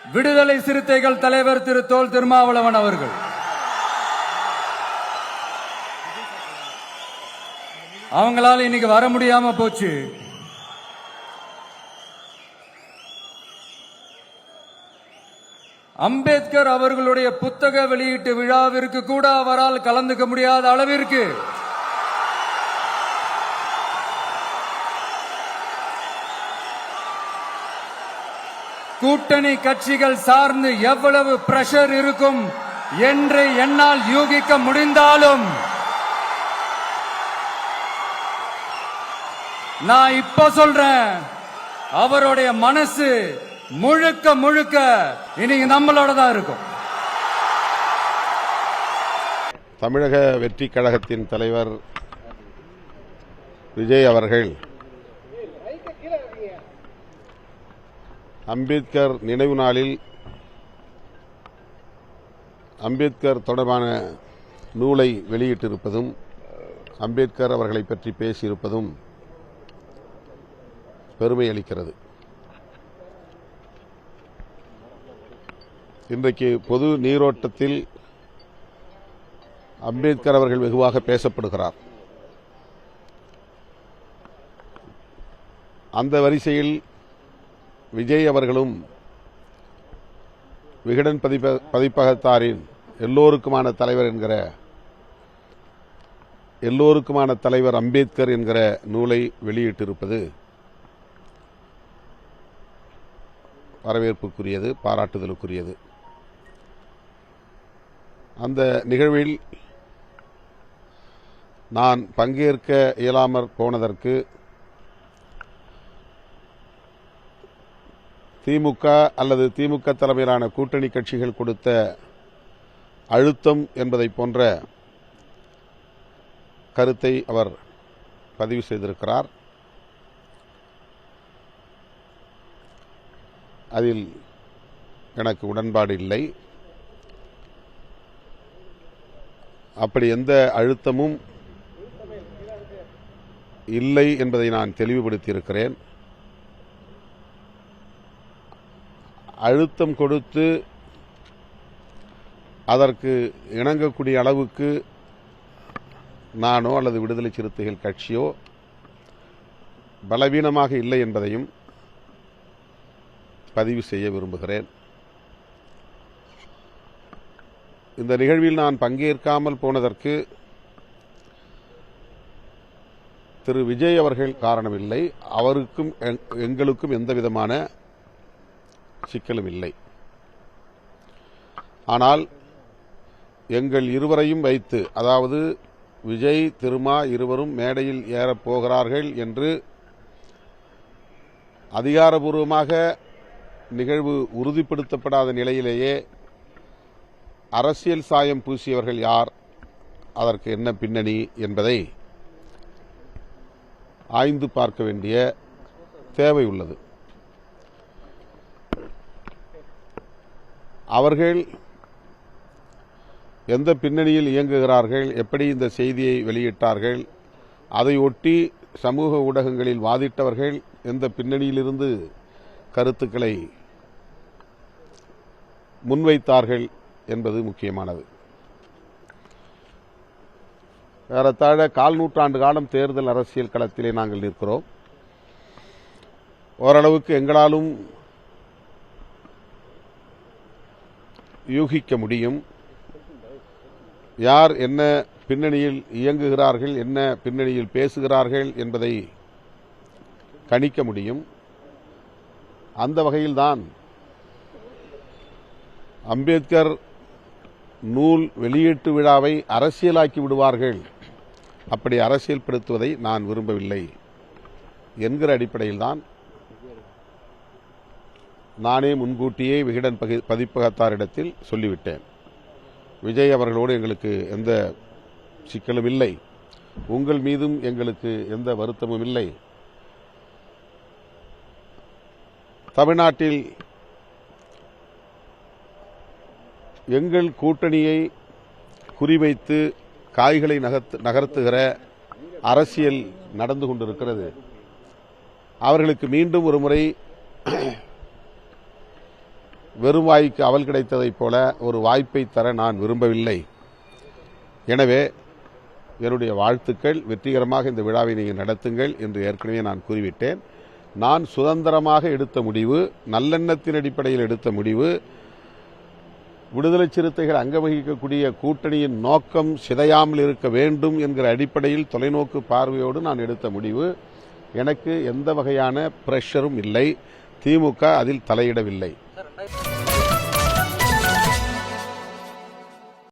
விடுதலை சிறுத்தைகள் தலைவர் திரு தொல் திருமாவளவன் அவர்கள், அவங்களால இன்னைக்கு வர முடியாம போச்சு. அம்பேத்கர் அவர்களுடைய புத்தக வெளியீட்டு விழாவிற்கு கூட அவரால் கலந்துக்க முடியாத அளவிற்கு கூட்டணி கட்சிகள் சார்ந்து எவ்வளவு பிரஷர் இருக்கும் என்று என்னால் யூகிக்க முடிந்தாலும் நான் இப்ப சொல்றேன், அவருடைய மனசு முழுக்க முழுக்க இன்னைக்கு நம்மளோட தான் இருக்கும். தமிழக வெற்றி கழகத்தின் தலைவர் விஜய் அவர்கள் அம்பேத்கர் நினைவு நாளில் அம்பேத்கர் தொடர்பான நூலை வெளியிட்டிருப்பதும் அம்பேத்கர் அவர்களை பற்றி பேசியிருப்பதும் பெருமை அளிக்கிறது. இன்றைக்கு பொது நீரோட்டத்தில் அம்பேத்கர் அவர்கள் வெகுவாக பேசப்படுகிறார். அந்த வரிசையில் விஜய் அவர்களும் விகடன் பதிப்பகத்தாரின் எல்லோருக்குமான தலைவர் என்கிற எல்லோருக்குமான தலைவர் அம்பேத்கர் என்கிற நூலை வெளியிட்டிருப்பது வரவேற்புக்குரியது, பாராட்டுதலுக்குரியது. அந்த நிகழ்வில் நான் பங்கேற்க இயலாமற் போனதற்கு திமுக அல்லது திமுக தலைமையிலான கூட்டணி கட்சிகள் கொடுத்த அழுத்தம் என்பதை போன்ற கருத்தை அவர் பதிவு செய்திருக்கிறார். அதில் எனக்கு உடன்பாடு இல்லை. அப்படி எந்த அழுத்தமும் இல்லை என்பதை நான் தெளிவுபடுத்தியிருக்கிறேன். அழுத்தம் கொடுத்து அதற்கு இணங்கக்கூடிய அளவுக்கு நானோ அல்லது விடுதலை சிறுத்தைகள் கட்சியோ பலவீனமாக இல்லை என்பதையும் பதிவு செய்ய விரும்புகிறேன். இந்த நிகழ்வில் நான் பங்கேற்காமல் போனதற்கு திரு விஜய் அவர்கள் காரணமில்லை. அவருக்கும் எங்களுக்கும் எந்தவிதமான சிக்கலும் இல்லை. ஆனால் எங்கள் இருவரையும் வைத்து, அதாவது விஜய் திருமா இருவரும் மேடையில் ஏறப் போகிறார்கள் என்று அதிகாரபூர்வமாக நிகழ்வு உறுதிப்படுத்தப்படாத நிலையிலேயே அரசியல் சாயம் பூசியவர்கள் யார், அதற்கு என்ன பின்னணி என்பதை ஆய்ந்து பார்க்க வேண்டிய தேவை உள்ளது. அவர்கள் எந்த பின்னணியில் இயங்குகிறார்கள், எப்படி இந்த செய்தியை வெளியிட்டார்கள், அதை ஒட்டி சமூக ஊடகங்களில் வாதிட்டவர்கள் எந்த பின்னணியிலிருந்து கருத்துக்களை முன்வைத்தார்கள் என்பது முக்கியமானது. ஏறத்தாழ கால் நூற்றாண்டு காலம் தேர்தல் அரசியல் களத்திலே நாங்கள் நிற்கிறோம். ஓரளவுக்கு எங்களாலும் யூகிக்க முடியும் யார் என்ன பின்னணியில் இயங்குகிறார்கள், என்ன பின்னணியில் பேசுகிறார்கள் என்பதை கணிக்க முடியும். அந்த வகையில்தான் அம்பேத்கர் நூல் வெளியீட்டு விழாவை அரசியலாக்கி விடுவார்கள், அப்படி அரசியல்படுத்துவதை நான் விரும்பவில்லை என்கிற அடிப்படையில்தான் நானே முன்கூட்டியே விகடன் பதிப்பகத்தாரிடத்தில் சொல்லிவிட்டேன். விஜய் அவர்களோடு எங்களுக்கு எந்த சிக்கலும் இல்லை, உங்கள் மீதும் எங்களுக்கு எந்த வருத்தமும் இல்லை. தமிழ்நாட்டில் எங்கள் கூட்டணியை குறிவைத்து காய்களை நகர்த்துகிற அரசியல் நடந்து கொண்டிருக்கிறது. அவர்களுக்கு மீண்டும் ஒரு முறை வெறும் வாய்க்கு அவல் கிடைத்ததைப் போல ஒரு வாய்ப்பை தர நான் விரும்பவில்லை. எனவே என்னுடைய வாழ்த்துக்கள், வெற்றிகரமாக இந்த விழாவை நீங்கள் நடத்துங்கள் என்று ஏற்கனவே நான் கூறிவிட்டேன். நான் சுதந்திரமாக எடுத்த முடிவு, நல்லெண்ணத்தின் அடிப்படையில் எடுத்த முடிவு, விடுதலை சிறுத்தைகள் அங்கவகிக்கக்கூடிய கூட்டணியின் நோக்கம் சிதையாமல் இருக்க வேண்டும் என்கிற அடிப்படையில் தொலைநோக்கு பார்வையோடு நான் எடுத்த முடிவு. எனக்கு எந்த வகையான பிரஷரும் இல்லை. திமுக அதில் தலையிடவில்லை.